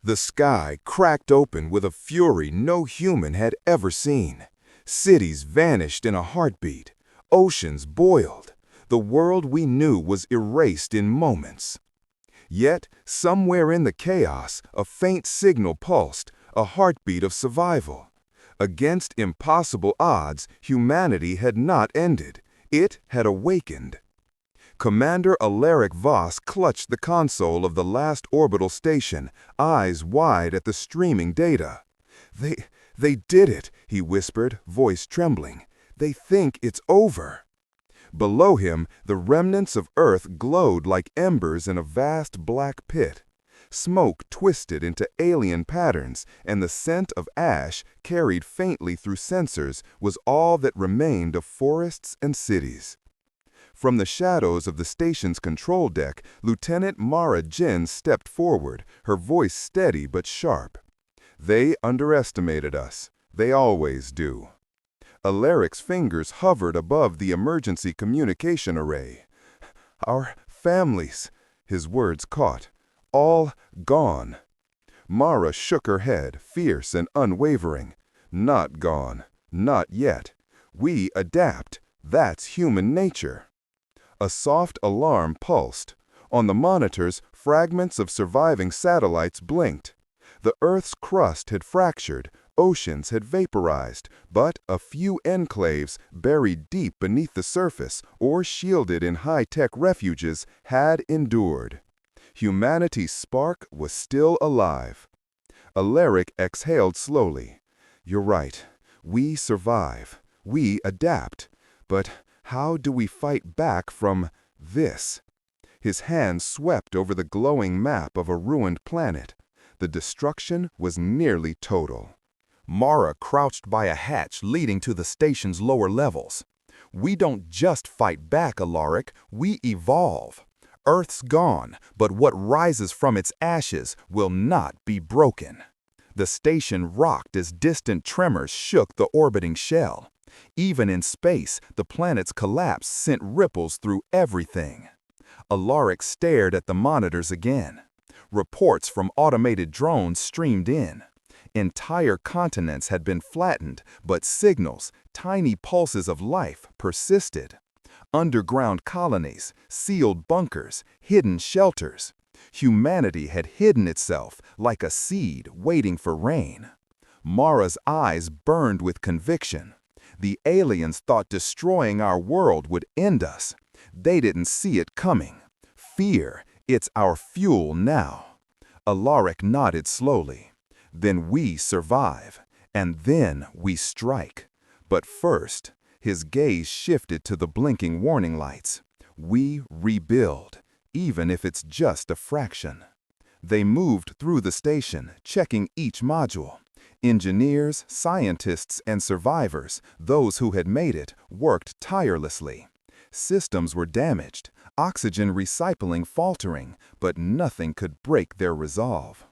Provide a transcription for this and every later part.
The sky cracked open with a fury no human had ever seen. Cities vanished in a heartbeat. Oceans boiled. The world we knew was erased in moments. Yet, somewhere in the chaos, a faint signal pulsed, a heartbeat of survival. Against impossible odds, humanity had not ended. It had awakened. Commander Alaric Voss clutched the console of the last orbital station, eyes wide at the streaming data. They did it, he whispered, voice trembling. They think it's over. Below him, the remnants of Earth glowed like embers in a vast black pit. Smoke twisted into alien patterns, and the scent of ash, carried faintly through sensors, was all that remained of forests and cities. From the shadows of the station's control deck, Lieutenant Mara Jin stepped forward, her voice steady but sharp. They underestimated us. They always do. Alaric's fingers hovered above the emergency communication array. Our families, his words caught. All gone. Mara shook her head, fierce and unwavering. Not gone. Not yet. We adapt. That's human nature. A soft alarm pulsed. On the monitors, fragments of surviving satellites blinked. The Earth's crust had fractured, oceans had vaporized, but a few enclaves, buried deep beneath the surface or shielded in high-tech refuges, had endured. Humanity's spark was still alive. Alaric exhaled slowly. You're right. We survive. We adapt. But how do we fight back from this? His hand swept over the glowing map of a ruined planet. The destruction was nearly total. Mara crouched by a hatch leading to the station's lower levels. We don't just fight back, Alaric. We evolve. Earth's gone, but what rises from its ashes will not be broken. The station rocked as distant tremors shook the orbiting shell. Even in space, the planet's collapse sent ripples through everything. Alaric stared at the monitors again. Reports from automated drones streamed in. Entire continents had been flattened, but signals, tiny pulses of life, persisted. Underground colonies, sealed bunkers, hidden shelters. Humanity had hidden itself like a seed waiting for rain. Mara's eyes burned with conviction. The aliens thought destroying our world would end us. They didn't see it coming. Fear, it's our fuel now. Alaric nodded slowly. Then we survive, and then we strike. But first, his gaze shifted to the blinking warning lights. We rebuild, even if it's just a fraction. They moved through the station, checking each module. Engineers, scientists, and survivors, those who had made it, worked tirelessly. Systems were damaged, oxygen recycling faltering, but nothing could break their resolve.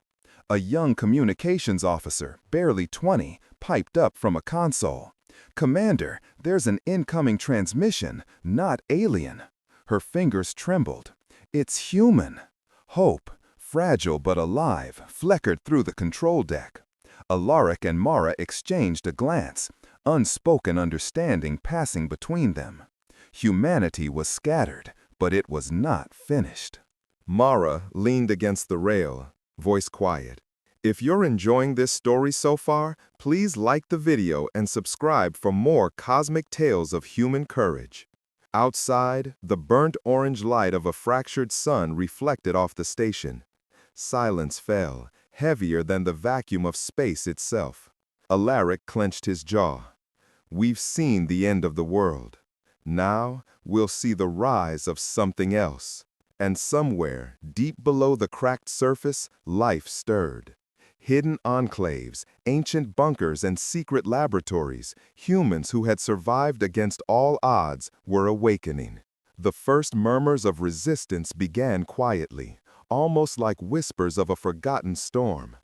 A young communications officer, barely 20, piped up from a console. "Commander, there's an incoming transmission, not alien." Her fingers trembled. "It's human." Hope, fragile but alive, flickered through the control deck. Alaric and Mara exchanged a glance, unspoken understanding passing between them. Humanity was scattered, but it was not finished. Mara leaned against the rail, voice quiet. If you're enjoying this story so far, please like the video and subscribe for more cosmic tales of human courage. Outside, the burnt orange light of a fractured sun reflected off the station. Silence fell, heavier than the vacuum of space itself. Alaric clenched his jaw. We've seen the end of the world. Now, we'll see the rise of something else. And somewhere, deep below the cracked surface, life stirred. Hidden enclaves, ancient bunkers, and secret laboratories, humans who had survived against all odds were awakening. The first murmurs of resistance began quietly, almost like whispers of a forgotten storm.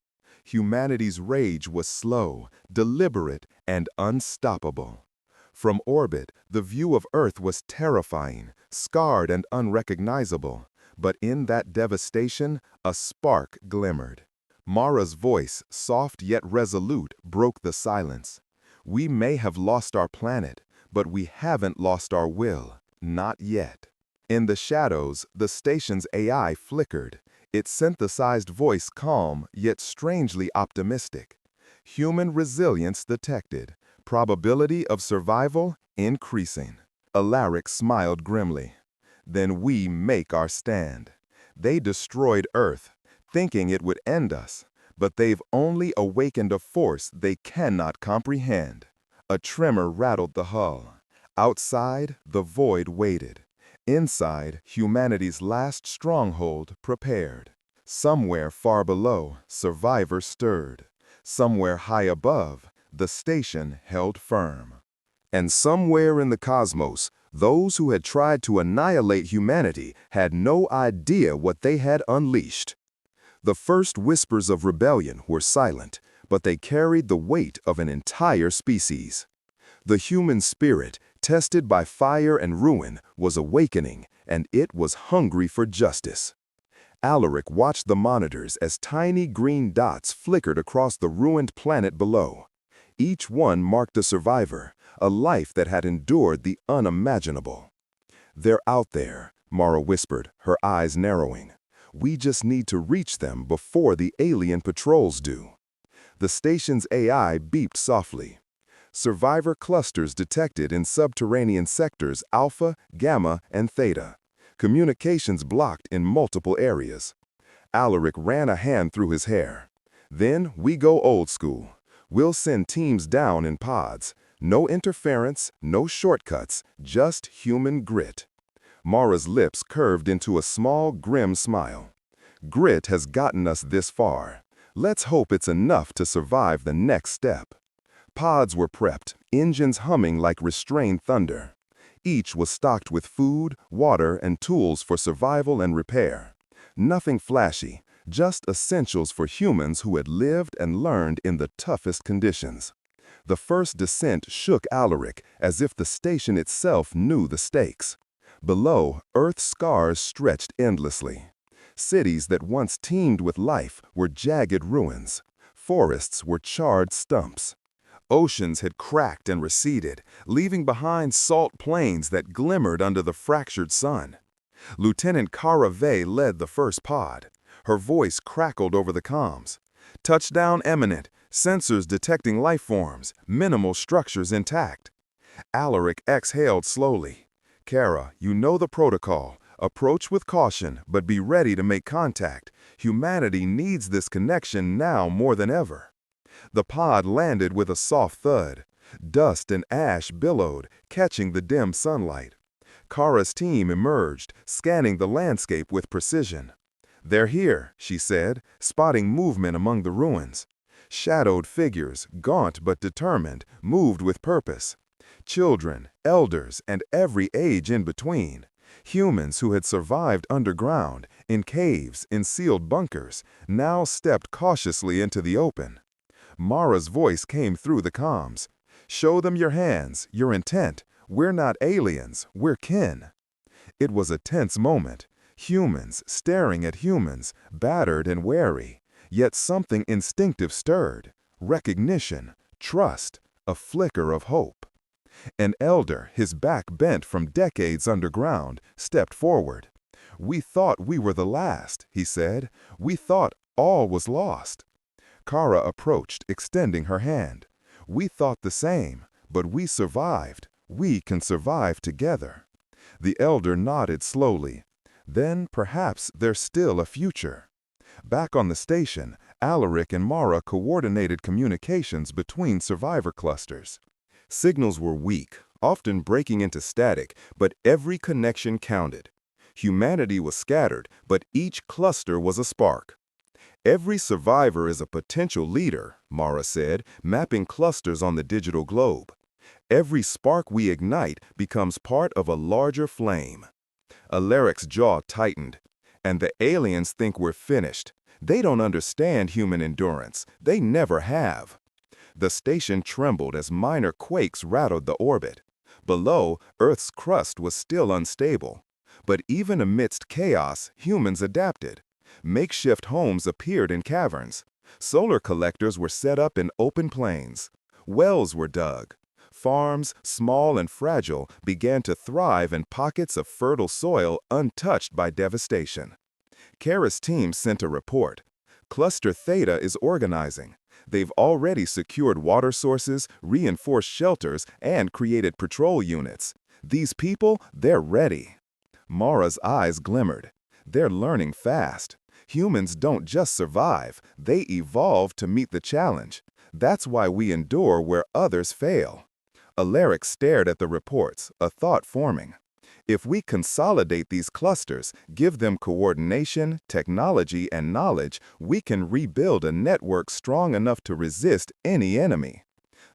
Humanity's rage was slow, deliberate, and unstoppable. From orbit, the view of Earth was terrifying, scarred and unrecognizable. But in that devastation, a spark glimmered. Mara's voice, soft yet resolute, broke the silence. We may have lost our planet, but we haven't lost our will. Not yet. In the shadows, the station's AI flickered, its synthesized voice calm yet strangely optimistic. Human resilience detected, probability of survival increasing. Alaric smiled grimly. Then we make our stand. They destroyed Earth, thinking it would end us, but they've only awakened a force they cannot comprehend. A tremor rattled the hull. Outside, the void waited. Inside, humanity's last stronghold prepared. Somewhere far below, survivors stirred. Somewhere high above, the station held firm. And somewhere in the cosmos, those who had tried to annihilate humanity had no idea what they had unleashed. The first whispers of rebellion were silent, but they carried the weight of an entire species. The human spirit, tested by fire and ruin, was awakening, and it was hungry for justice. Alaric watched the monitors as tiny green dots flickered across the ruined planet below. Each one marked a survivor, a life that had endured the unimaginable. "They're out there," Mara whispered, her eyes narrowing. "We just need to reach them before the alien patrols do." The station's AI beeped softly. Survivor clusters detected in subterranean sectors Alpha, Gamma, and Theta. Communications blocked in multiple areas. Alaric ran a hand through his hair. "Then we go old school. We'll send teams down in pods. No interference, no shortcuts, just human grit." Mara's lips curved into a small, grim smile. "Grit has gotten us this far. Let's hope it's enough to survive the next step." Pods were prepped, engines humming like restrained thunder. Each was stocked with food, water, and tools for survival and repair. Nothing flashy, just essentials for humans who had lived and learned in the toughest conditions. The first descent shook Alaric as if the station itself knew the stakes. Below, Earth's scars stretched endlessly. Cities that once teemed with life were jagged ruins. Forests were charred stumps. Oceans had cracked and receded, leaving behind salt plains that glimmered under the fractured sun. Lieutenant Cara Vey led the first pod. Her voice crackled over the comms. "Touchdown imminent, sensors detecting life forms, minimal structures intact." Alaric exhaled slowly. "Cara, you know the protocol. Approach with caution, but be ready to make contact. Humanity needs this connection now more than ever." The pod landed with a soft thud. Dust and ash billowed, catching the dim sunlight. Kara's team emerged, scanning the landscape with precision. "They're here," she said, spotting movement among the ruins. Shadowed figures, gaunt but determined, moved with purpose. Children, elders, and every age in between. Humans who had survived underground, in caves, in sealed bunkers, now stepped cautiously into the open. Mara's voice came through the comms. "Show them your hands, your intent. We're not aliens, we're kin." It was a tense moment. Humans staring at humans, battered and wary. Yet something instinctive stirred. Recognition, trust, a flicker of hope. An elder, his back bent from decades underground, stepped forward. "We thought we were the last," he said. "We thought all was lost." Kara approached, extending her hand. "We thought the same, but we survived. We can survive together." The elder nodded slowly. "Then perhaps there's still a future." Back on the station, Alaric and Mara coordinated communications between survivor clusters. Signals were weak, often breaking into static, but every connection counted. Humanity was scattered, but each cluster was a spark. "Every survivor is a potential leader," Mara said, mapping clusters on the digital globe. "Every spark we ignite becomes part of a larger flame." Alaric's jaw tightened. "And the aliens think we're finished. They don't understand human endurance. They never have." The station trembled as minor quakes rattled the orbit. Below, Earth's crust was still unstable. But even amidst chaos, humans adapted. Makeshift homes appeared in caverns. Solar collectors were set up in open plains. Wells were dug. Farms, small and fragile, began to thrive in pockets of fertile soil untouched by devastation. Kara's team sent a report. Cluster Theta is organizing. They've already secured water sources, reinforced shelters, and created patrol units. These people, they're ready. Mara's eyes glimmered. They're learning fast. Humans don't just survive, they evolve to meet the challenge. That's why we endure where others fail. Alaric stared at the reports, a thought forming. If we consolidate these clusters, give them coordination, technology, and knowledge, we can rebuild a network strong enough to resist any enemy.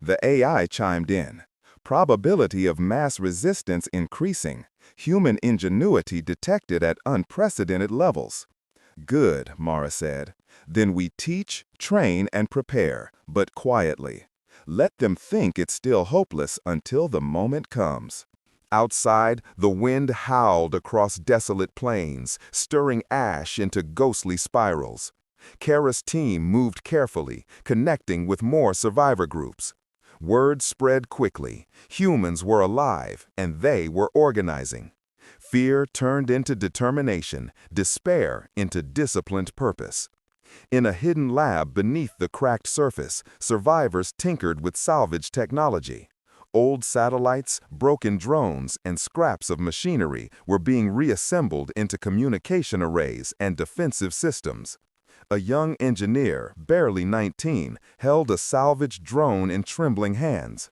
The AI chimed in. Probability of mass resistance increasing. Human ingenuity detected at unprecedented levels. Good, Mara said. Then we teach, train, and prepare, but quietly. Let them think it's still hopeless until the moment comes. Outside, the wind howled across desolate plains, stirring ash into ghostly spirals. Kara's team moved carefully, connecting with more survivor groups. Word spread quickly. Humans were alive, and they were organizing. Fear turned into determination, despair into disciplined purpose. In a hidden lab beneath the cracked surface, survivors tinkered with salvage technology. Old satellites, broken drones, and scraps of machinery were being reassembled into communication arrays and defensive systems. A young engineer, barely 19, held a salvaged drone in trembling hands.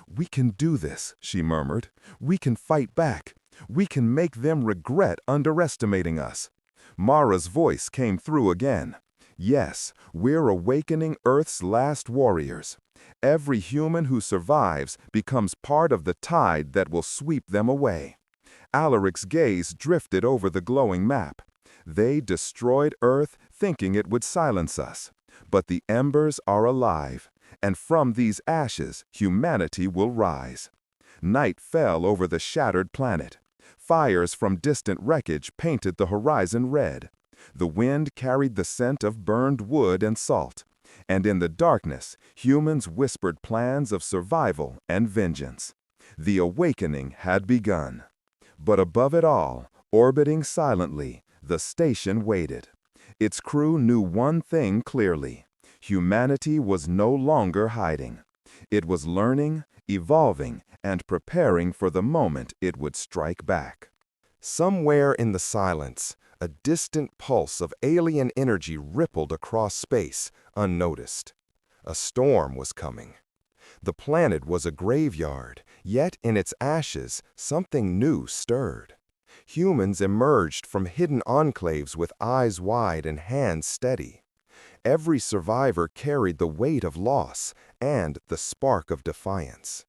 "We can do this," she murmured. "We can fight back. We can make them regret underestimating us." Mara's voice came through again. "Yes, we're awakening Earth's last warriors. Every human who survives becomes part of the tide that will sweep them away." Alaric's gaze drifted over the glowing map. They destroyed Earth, thinking it would silence us. But the embers are alive, and from these ashes, humanity will rise. Night fell over the shattered planet. Fires from distant wreckage painted the horizon red. The wind carried the scent of burned wood and salt. And in the darkness, humans whispered plans of survival and vengeance. The awakening had begun. But above it all, orbiting silently, the station waited. Its crew knew one thing clearly. Humanity was no longer hiding. It was learning, evolving, and preparing for the moment it would strike back. Somewhere in the silence, a distant pulse of alien energy rippled across space, unnoticed. A storm was coming. The planet was a graveyard, yet in its ashes, something new stirred. Humans emerged from hidden enclaves with eyes wide and hands steady. Every survivor carried the weight of loss and the spark of defiance.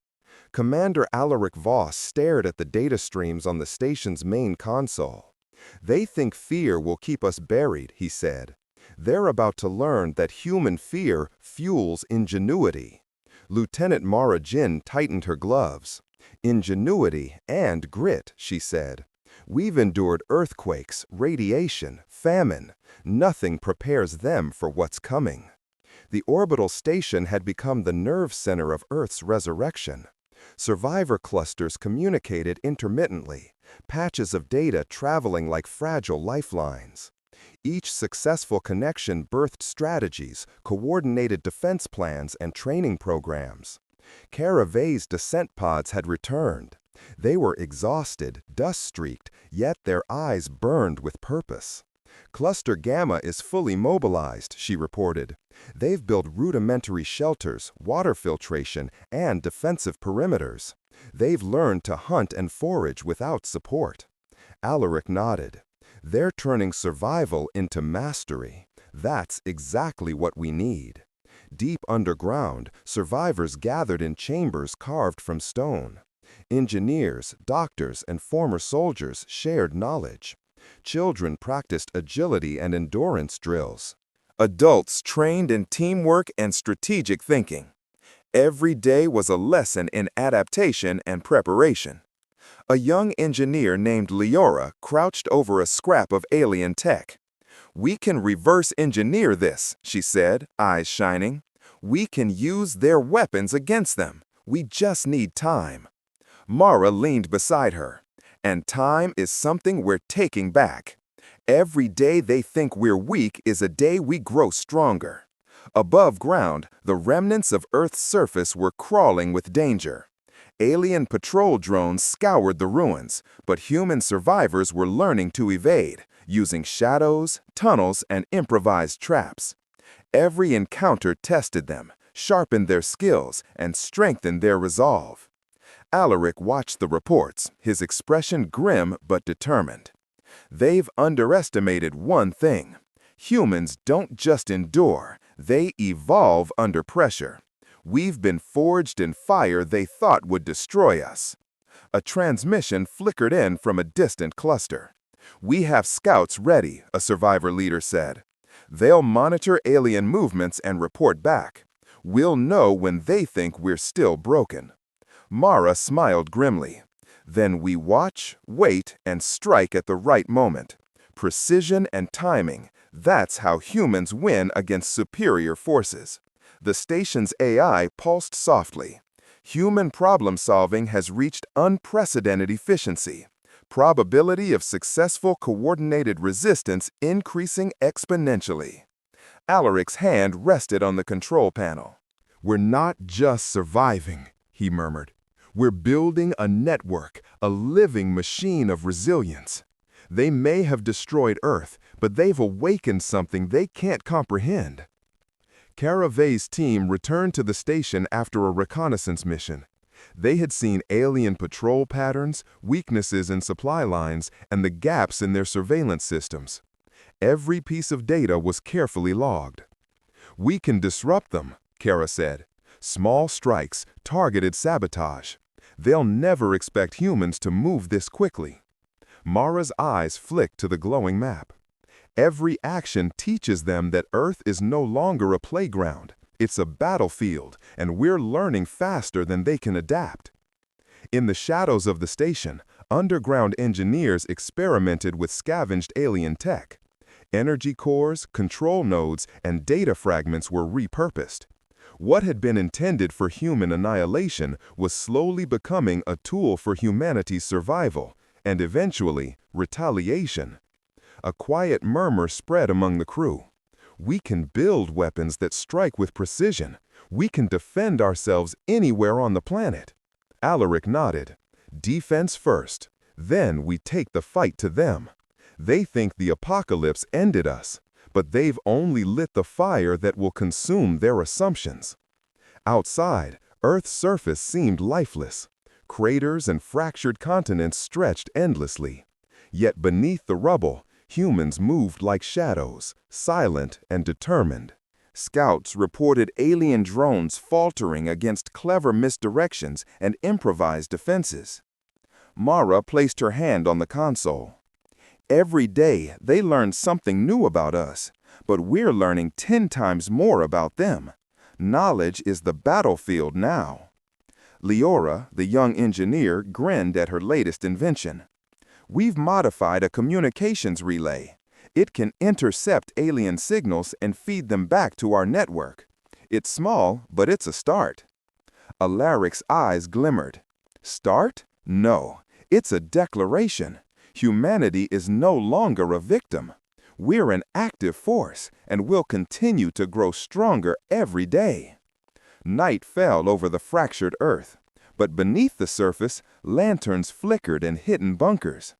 Commander Alaric Voss stared at the data streams on the station's main console. "They think fear will keep us buried," he said. "They're about to learn that human fear fuels ingenuity." Lieutenant Mara Jin tightened her gloves. "Ingenuity and grit," she said. "We've endured earthquakes, radiation, famine. Nothing prepares them for what's coming." The orbital station had become the nerve center of Earth's resurrection. Survivor clusters communicated intermittently, patches of data traveling like fragile lifelines. Each successful connection birthed strategies, coordinated defense plans, and training programs. Caravay's descent pods had returned. They were exhausted, dust-streaked, yet their eyes burned with purpose. "Cluster Gamma is fully mobilized," she reported. "They've built rudimentary shelters, water filtration, and defensive perimeters. They've learned to hunt and forage without support." Alaric nodded. "They're turning survival into mastery. That's exactly what we need." Deep underground, survivors gathered in chambers carved from stone. Engineers, doctors, and former soldiers shared knowledge. Children practiced agility and endurance drills. Adults trained in teamwork and strategic thinking. Every day was a lesson in adaptation and preparation. A young engineer named Leora crouched over a scrap of alien tech. "We can reverse engineer this," she said, eyes shining. "We can use their weapons against them. We just need time." Mara leaned beside her. "And time is something we're taking back. Every day they think we're weak is a day we grow stronger." Above ground, the remnants of Earth's surface were crawling with danger. Alien patrol drones scoured the ruins, but human survivors were learning to evade, using shadows, tunnels, and improvised traps. Every encounter tested them, sharpened their skills, and strengthened their resolve. Alaric watched the reports, his expression grim but determined. "They've underestimated one thing. Humans don't just endure, they evolve under pressure. We've been forged in fire they thought would destroy us." A transmission flickered in from a distant cluster. "We have scouts ready," a survivor leader said. "They'll monitor alien movements and report back. We'll know when they think we're still broken." Mara smiled grimly. "Then we watch, wait, and strike at the right moment. Precision and timing, that's how humans win against superior forces." The station's AI pulsed softly. "Human problem-solving has reached unprecedented efficiency. Probability of successful coordinated resistance increasing exponentially." Alaric's hand rested on the control panel. "We're not just surviving," he murmured. "We're building a network, a living machine of resilience. They may have destroyed Earth, but they've awakened something they can't comprehend." Caravay's team returned to the station after a reconnaissance mission. They had seen alien patrol patterns, weaknesses in supply lines, and the gaps in their surveillance systems. Every piece of data was carefully logged. "We can disrupt them," Kara said. "Small strikes, targeted sabotage. They'll never expect humans to move this quickly." Mara's eyes flicked to the glowing map. "Every action teaches them that Earth is no longer a playground. It's a battlefield, and we're learning faster than they can adapt." In the shadows of the station, underground engineers experimented with scavenged alien tech. Energy cores, control nodes, and data fragments were repurposed. What had been intended for human annihilation was slowly becoming a tool for humanity's survival, and eventually, retaliation. A quiet murmur spread among the crew. "We can build weapons that strike with precision. We can defend ourselves anywhere on the planet." Alaric nodded. "Defense first. Then we take the fight to them. They think the apocalypse ended us, but they've only lit the fire that will consume their assumptions." Outside, Earth's surface seemed lifeless. Craters and fractured continents stretched endlessly. Yet beneath the rubble, humans moved like shadows, silent and determined. Scouts reported alien drones faltering against clever misdirections and improvised defenses. Mara placed her hand on the console. "Every day they learn something new about us, but we're learning 10 times more about them. Knowledge is the battlefield now." Leora, the young engineer, grinned at her latest invention. "We've modified a communications relay. It can intercept alien signals and feed them back to our network. It's small, but it's a start." Alaric's eyes glimmered. "Start? No, it's a declaration. Humanity is no longer a victim. We're an active force, and we'll continue to grow stronger every day." Night fell over the fractured Earth, but beneath the surface, lanterns flickered in hidden bunkers.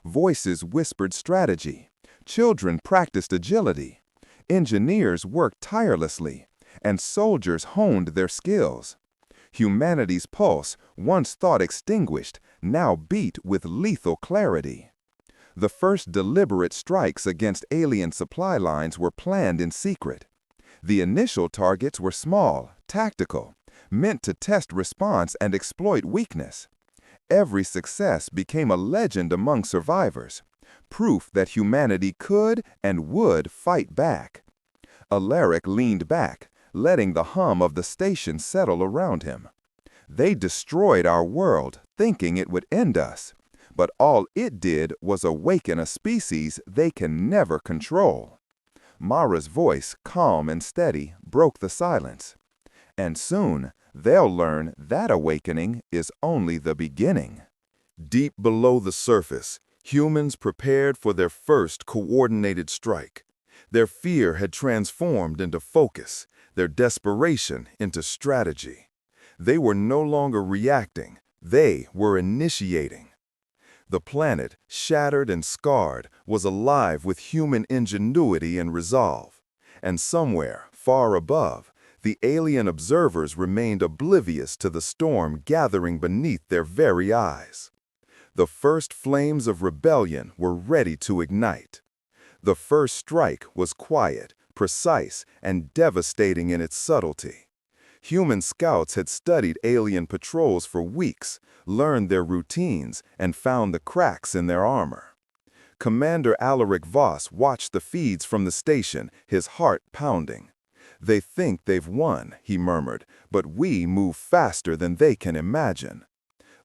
Voices whispered strategy. Children practiced agility. Engineers worked tirelessly, and soldiers honed their skills. Humanity's pulse, once thought extinguished, now beat with lethal clarity. The first deliberate strikes against alien supply lines were planned in secret. The initial targets were small, tactical, meant to test response and exploit weakness. Every success became a legend among survivors, proof that humanity could and would fight back. Alaric leaned back, letting the hum of the station settle around him. "They destroyed our world, thinking it would end us, but all it did was awaken a species they can never control." Mara's voice, calm and steady, broke the silence. And soon, they'll learn that awakening is only the beginning. Deep below the surface, humans prepared for their first coordinated strike. Their fear had transformed into focus, their desperation into strategy. They were no longer reacting, they were initiating. The planet, shattered and scarred, was alive with human ingenuity and resolve. And somewhere, far above, the alien observers remained oblivious to the storm gathering beneath their very eyes. The first flames of rebellion were ready to ignite. The first strike was quiet, precise, and devastating in its subtlety. Human scouts had studied alien patrols for weeks, learned their routines, and found the cracks in their armor. Commander Alaric Voss watched the feeds from the station, his heart pounding. "They think they've won," he murmured, "but we move faster than they can imagine."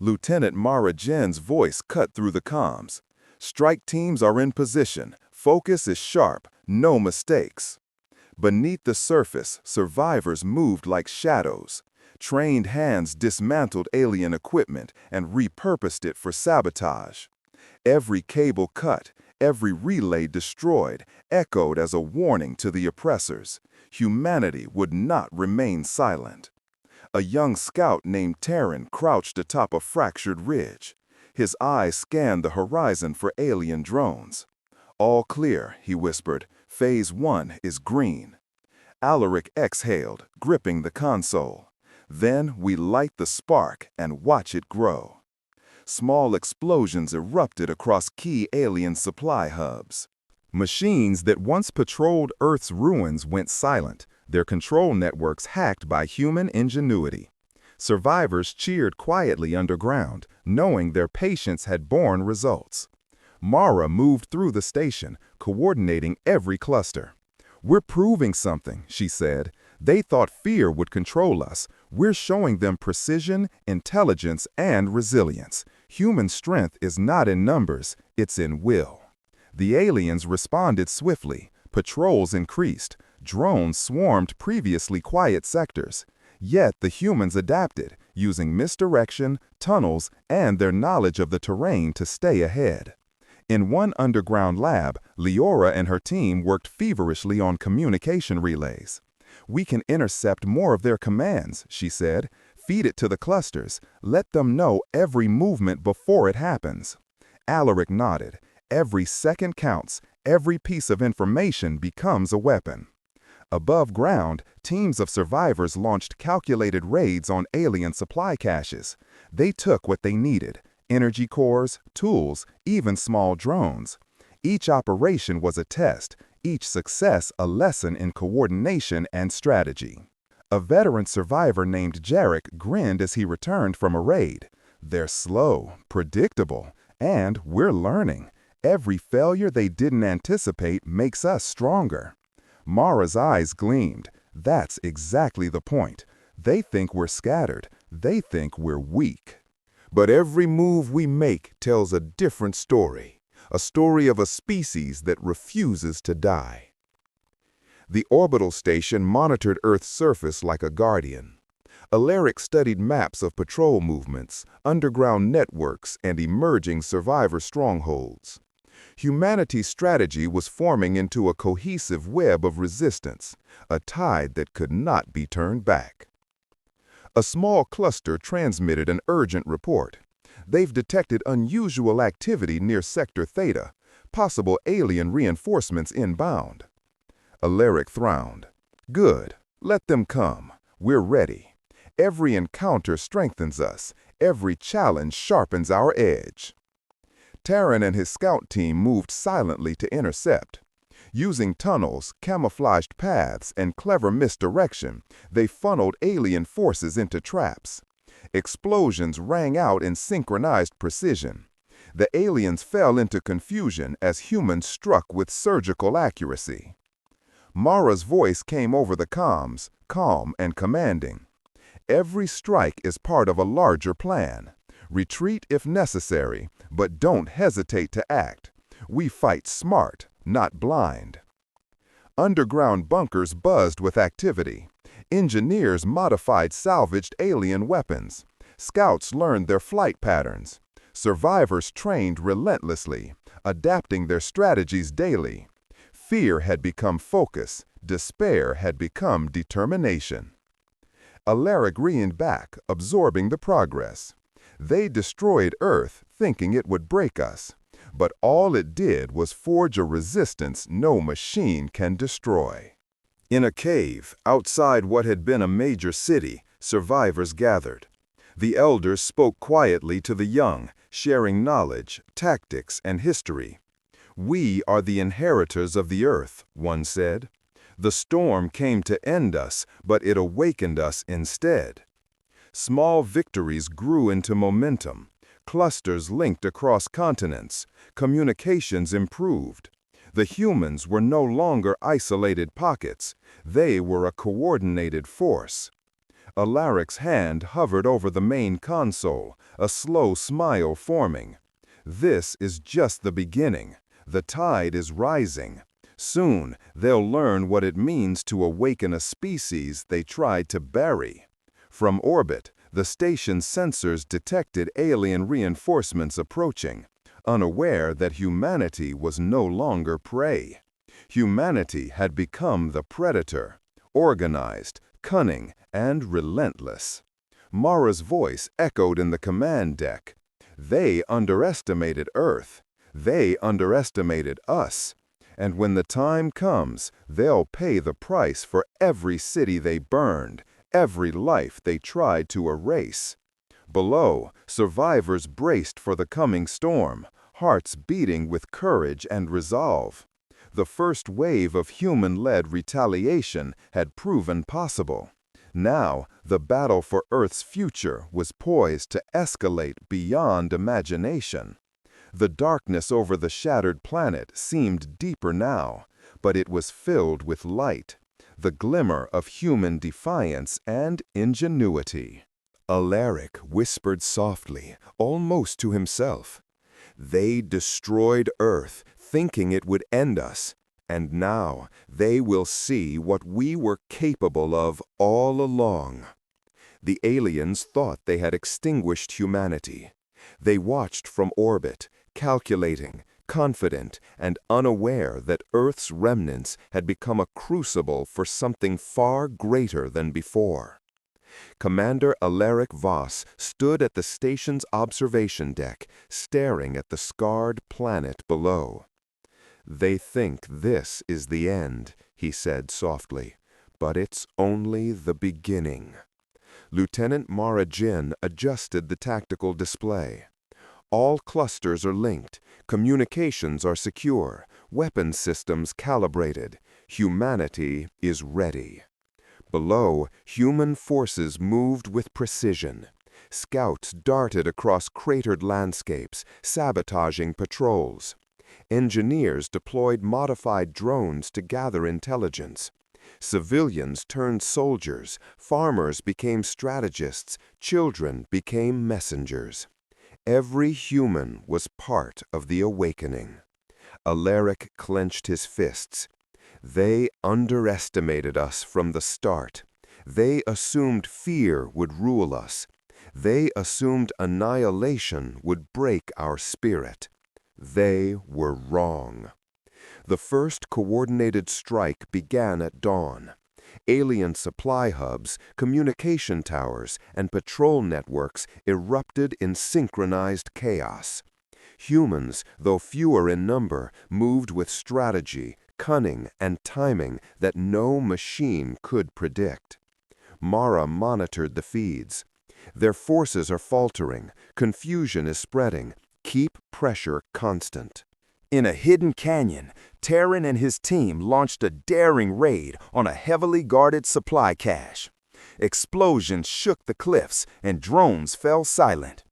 Lieutenant Mara Jen's voice cut through the comms. "Strike teams are in position. Focus is sharp. No mistakes." Beneath the surface, survivors moved like shadows. Trained hands dismantled alien equipment and repurposed it for sabotage. Every cable cut, every relay destroyed, echoed as a warning to the oppressors. Humanity would not remain silent. A young scout named Terran crouched atop a fractured ridge. His eyes scanned the horizon for alien drones. "All clear," he whispered. "Phase 1 is green." Alaric exhaled, gripping the console. "Then we light the spark and watch it grow." Small explosions erupted across key alien supply hubs. Machines that once patrolled Earth's ruins went silent, their control networks hacked by human ingenuity. Survivors cheered quietly underground, knowing their patience had borne results. Mara moved through the station, coordinating every cluster. "We're proving something," she said. "They thought fear would control us. We're showing them precision, intelligence, and resilience. Human strength is not in numbers, it's in will." The aliens responded swiftly. Patrols increased. Drones swarmed previously quiet sectors. Yet the humans adapted, using misdirection, tunnels, and their knowledge of the terrain to stay ahead. In one underground lab, Leora and her team worked feverishly on communication relays. "We can intercept more of their commands," she said. "Feed it to the clusters. Let them know every movement before it happens." Alaric nodded. "Every second counts. Every piece of information becomes a weapon." Above ground, teams of survivors launched calculated raids on alien supply caches. They took what they needed: energy cores, tools, even small drones. Each operation was a test, each success a lesson in coordination and strategy. A veteran survivor named Jarek grinned as he returned from a raid. "They're slow, predictable, and we're learning. Every failure they didn't anticipate makes us stronger." Mara's eyes gleamed. "That's exactly the point. They think we're scattered. They think we're weak. But every move we make tells a different story, a story of a species that refuses to die." The orbital station monitored Earth's surface like a guardian. Alaric studied maps of patrol movements, underground networks, and emerging survivor strongholds. Humanity's strategy was forming into a cohesive web of resistance, a tide that could not be turned back. A small cluster transmitted an urgent report. "They've detected unusual activity near Sector Theta, possible alien reinforcements inbound." Alaric frowned. "Good. Let them come. We're ready. Every encounter strengthens us. Every challenge sharpens our edge." Terran and his scout team moved silently to intercept. Using tunnels, camouflaged paths, and clever misdirection, they funneled alien forces into traps. Explosions rang out in synchronized precision. The aliens fell into confusion as humans struck with surgical accuracy. Mara's voice came over the comms, calm and commanding. "Every strike is part of a larger plan. Retreat if necessary, but don't hesitate to act. We fight smart, not blind." Underground bunkers buzzed with activity. Engineers modified salvaged alien weapons. Scouts learned their flight patterns. Survivors trained relentlessly, adapting their strategies daily. Fear had become focus. Despair had become determination. Alaric leaned back, absorbing the progress. They destroyed Earth, thinking it would break us. But all it did was forge a resistance no machine can destroy. In a cave, outside what had been a major city, survivors gathered. The elders spoke quietly to the young, sharing knowledge, tactics, and history. "We are the inheritors of the earth," one said. "The storm came to end us, but it awakened us instead." Small victories grew into momentum. Clusters linked across continents. Communications improved. The humans were no longer isolated pockets. They were a coordinated force. Alaric's hand hovered over the main console, a slow smile forming. "This is just the beginning. The tide is rising. Soon, they'll learn what it means to awaken a species they tried to bury." From orbit, the station's sensors detected alien reinforcements approaching, unaware that humanity was no longer prey. Humanity had become the predator, organized, cunning, and relentless. Mara's voice echoed in the command deck. "They underestimated Earth. They underestimated us. And when the time comes, they'll pay the price for every city they burned, every life they tried to erase." Below, survivors braced for the coming storm, hearts beating with courage and resolve. The first wave of human-led retaliation had proven possible. Now, the battle for Earth's future was poised to escalate beyond imagination. The darkness over the shattered planet seemed deeper now, but it was filled with light, the glimmer of human defiance and ingenuity. Alaric whispered softly, almost to himself. "They destroyed Earth, thinking it would end us, and now they will see what we were capable of all along." The aliens thought they had extinguished humanity. They watched from orbit, calculating, confident, and unaware that Earth's remnants had become a crucible for something far greater than before. Commander Alaric Voss stood at the station's observation deck, staring at the scarred planet below. "They think this is the end," he said softly, "but it's only the beginning." Lieutenant Mara Jin adjusted the tactical display. "All clusters are linked, communications are secure, weapon systems calibrated. Humanity is ready." Below, human forces moved with precision. Scouts darted across cratered landscapes, sabotaging patrols. Engineers deployed modified drones to gather intelligence. Civilians turned soldiers, farmers became strategists, children became messengers. Every human was part of the awakening. Alaric clenched his fists. "They underestimated us from the start. They assumed fear would rule us. They assumed annihilation would break our spirit. They were wrong." The first coordinated strike began at dawn. Alien supply hubs, communication towers, and patrol networks erupted in synchronized chaos. Humans, though fewer in number, moved with strategy, cunning, and timing that no machine could predict. Mara monitored the feeds. "Their forces are faltering. Confusion is spreading. Keep pressure constant." In a hidden canyon, Terran and his team launched a daring raid on a heavily guarded supply cache. Explosions shook the cliffs and drones fell silent.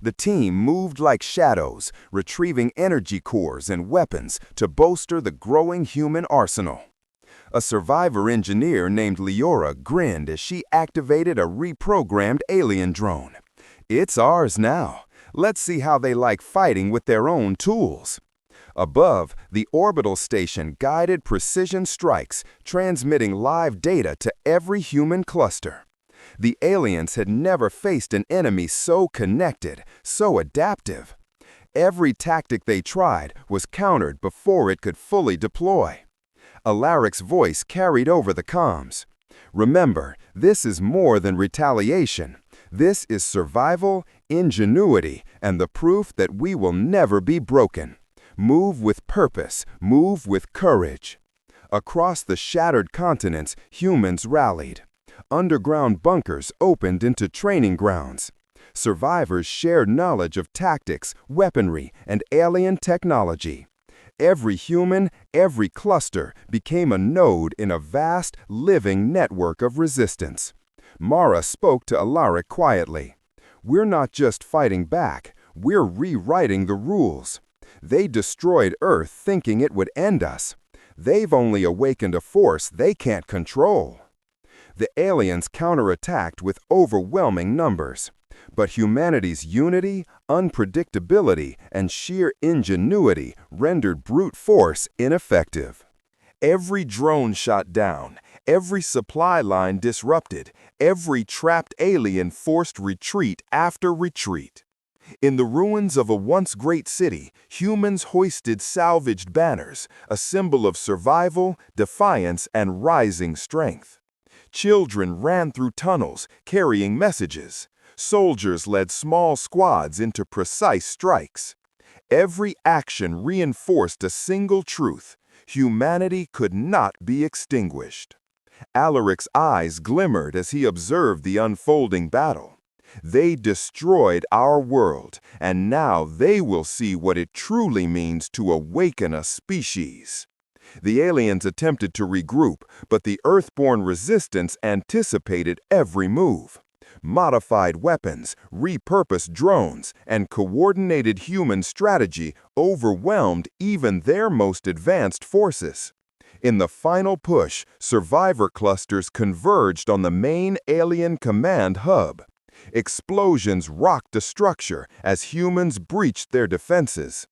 The team moved like shadows, retrieving energy cores and weapons to bolster the growing human arsenal. A survivor engineer named Leora grinned as she activated a reprogrammed alien drone. "It's ours now. Let's see how they like fighting with their own tools." Above, the orbital station guided precision strikes, transmitting live data to every human cluster. The aliens had never faced an enemy so connected, so adaptive. Every tactic they tried was countered before it could fully deploy. Alaric's voice carried over the comms. Remember, this is more than retaliation. This is survival, ingenuity, and the proof that we will never be broken. Move with purpose, move with courage. Across the shattered continents, humans rallied. Underground bunkers opened into training grounds. Survivors shared knowledge of tactics, weaponry, and alien technology. Every human, every cluster became a node in a vast, living network of resistance. Mara spoke to Alaric quietly. "We're not just fighting back, we're rewriting the rules. They destroyed Earth thinking it would end us. They've only awakened a force they can't control." The aliens counterattacked with overwhelming numbers. But humanity's unity, unpredictability, and sheer ingenuity rendered brute force ineffective. Every drone shot down, every supply line disrupted, every trapped alien forced retreat after retreat. In the ruins of a once great city, humans hoisted salvaged banners, a symbol of survival, defiance, and rising strength. Children ran through tunnels, carrying messages. Soldiers led small squads into precise strikes. Every action reinforced a single truth: humanity could not be extinguished. Alaric's eyes glimmered as he observed the unfolding battle. They destroyed our world, and now they will see what it truly means to awaken a species. The aliens attempted to regroup, but the Earthborn resistance anticipated every move. Modified weapons, repurposed drones, and coordinated human strategy overwhelmed even their most advanced forces. In the final push, survivor clusters converged on the main alien command hub. Explosions rocked the structure as humans breached their defenses.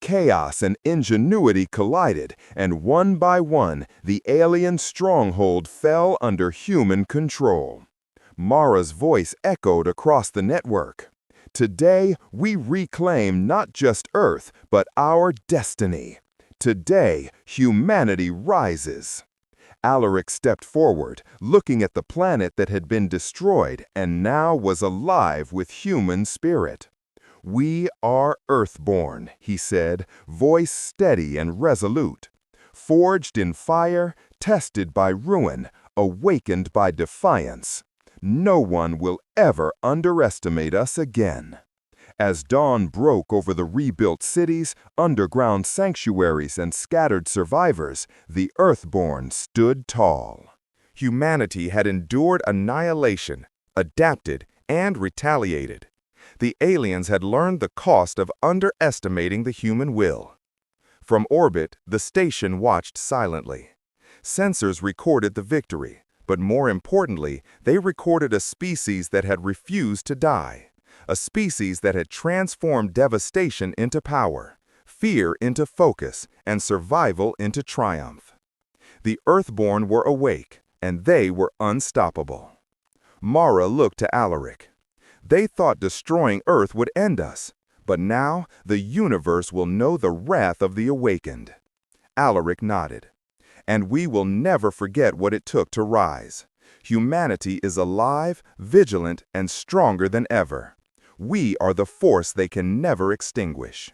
Chaos and ingenuity collided, and one by one, the alien stronghold fell under human control. Mara's voice echoed across the network. "Today, we reclaim not just Earth, but our destiny. Today, humanity rises." Alaric stepped forward, looking at the planet that had been destroyed and now was alive with human spirit. "We are Earthborn," he said, voice steady and resolute. "Forged in fire, tested by ruin, awakened by defiance. No one will ever underestimate us again." As dawn broke over the rebuilt cities, underground sanctuaries, and scattered survivors, the Earthborn stood tall. Humanity had endured annihilation, adapted, and retaliated. The aliens had learned the cost of underestimating the human will. From orbit, the station watched silently. Sensors recorded the victory, but more importantly, they recorded a species that had refused to die. A species that had transformed devastation into power, fear into focus, and survival into triumph. The Earthborn were awake, and they were unstoppable. Mara looked to Alaric. "They thought destroying Earth would end us, but now the universe will know the wrath of the awakened." Alaric nodded. "And we will never forget what it took to rise. Humanity is alive, vigilant, and stronger than ever. We are the force they can never extinguish."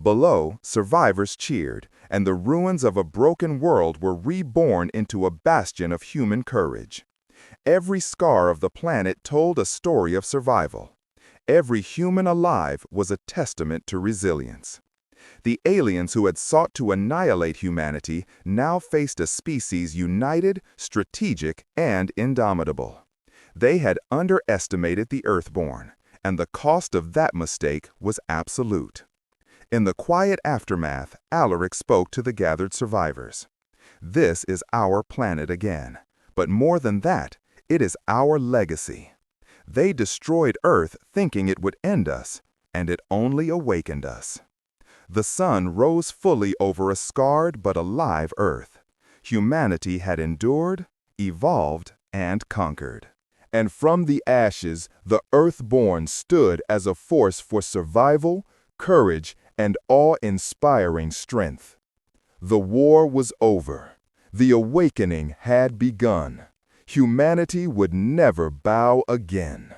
Below, survivors cheered, and the ruins of a broken world were reborn into a bastion of human courage. Every scar of the planet told a story of survival. Every human alive was a testament to resilience. The aliens who had sought to annihilate humanity now faced a species united, strategic, and indomitable. They had underestimated the Earthborn, and the cost of that mistake was absolute. In the quiet aftermath, Alaric spoke to the gathered survivors. "This is our planet again, but more than that, it is our legacy. They destroyed Earth thinking it would end us, and it only awakened us. The sun rose fully over a scarred but alive Earth. Humanity had endured, evolved, and conquered. And from the ashes, the Earthborn stood as a force for survival, courage, and awe-inspiring strength. The war was over. The awakening had begun. Humanity would never bow again.